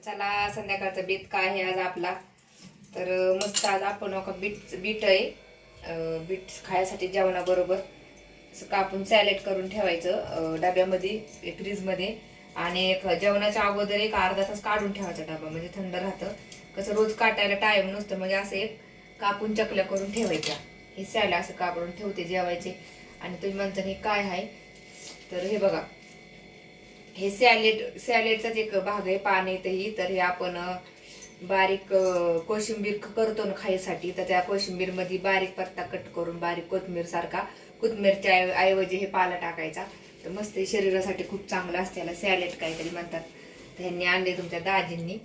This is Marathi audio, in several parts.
चला संध्याकाळचा बेत काय आहे आज आपला. तर मस्त आज आपण बीट आहे. बीट खायसाठी जेवणाबरोबर असं कापून सॅलेड करून ठेवायचं डब्यामध्ये फ्रीजमध्ये. आणि जेवणाच्या अगोदर एक अर्धा तास काढून ठेवायचा डबा, म्हणजे थंड राहतं. कसं रोज काटायला टाइम नसतं, म्हणजे असं एक कापून चकल्या करून ठेवायच्या. हे सॅलेड असं कापून ठेवते जेवायचे. आणि तुम्ही म्हणता हे काय आहे, तर हे बघा, हे सॅलेडचाच एक भाग आहे. पान येतही. तर हे आपण बारीक कोशिंबीर करतो ना खायसाठी, तर त्या कोशिंबीर मध्ये बारीक पत्ता कट करून बारीक कोथिंबीर सारखा, कोथिंबीरच्या ऐवजी हे पाला टाकायचा. तर मस्त शरीरासाठी खूप चांगलं असते. याला सॅलेड काहीतरी म्हणतात. त्यांनी आणले तुमच्या दाजींनी.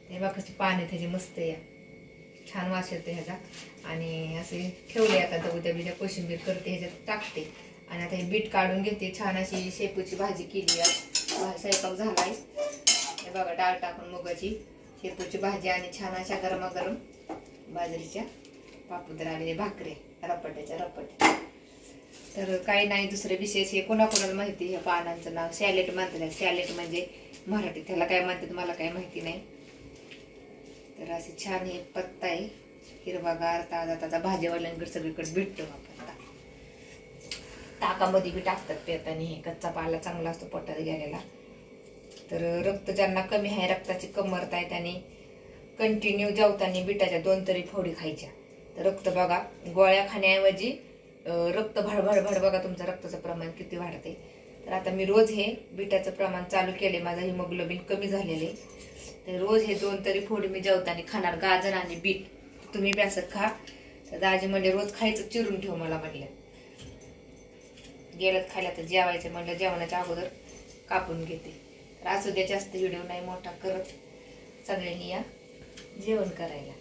हे बघा कशी पान आहे त्याची, मस्त या छान वास येतो ह्याचा. आणि असे ठेवले. आता तर उद्या कोशिंबीर करते, ह्याच्यात टाकते. आणि आता हे बीट काढून घेते. छान अशी शेपूची भाजी केली आहे. स्वयंपाक झालाय. हे बघा, डाळ टाकून मुगाची शेपूची भाजी आणि छान अशा गरमागरम बाजरीच्या पापुद्रा आलेले भाकरे रपट्याच्या रपट. तर काही नाही दुसरे विशेष. हे कोणाकोणाला माहिती ह्या पानांचं नाव सॅलेड म्हणतात. सॅलेड म्हणजे मराठीत त्याला काय म्हणतात मला काही माहिती नाही. तर असे छान हे पत्ता आहे हिरवागार ताजा ताजा. भाजीवाल्यांकडे सगळीकडे भेटतो हा पत्ता. ताकामध्ये बी टाकतात पेतानी. हे कच्चा पाला चांगला असतो पोटात गेलेला. तर रक्त ज्यांना कमी आहे, रक्ताची कमतरता आहे, त्यांनी कंटिन्यू जेवताना बिटाच्या 2 तरी फोडी खायच्या. तर रक्त बघा, गोळ्या खाण्याऐवजी रक्त भडभड बघा तुमचं रक्ताचं प्रमाण किती वाढते. तर आता मी रोज हे बिटाचं प्रमाण चालू केले. माझं हिमोग्लोबिन कमी झालेले. तर रोज हे 2 तरी फोडी मी जेवताना खाणार. गाजर आणि बीट तुम्ही बी असं खा. तर दाजी म्हणले रोज खायचं, चिरून ठेव मला म्हणलं. गेलं खायला तर जेवायचं म्हणलं, जेवणाच्या अगोदर कापून घेते. तर असू द्या, जास्त व्हिडिओ नाही मोठा करत. सगळ्यांनी या जेवण करायला.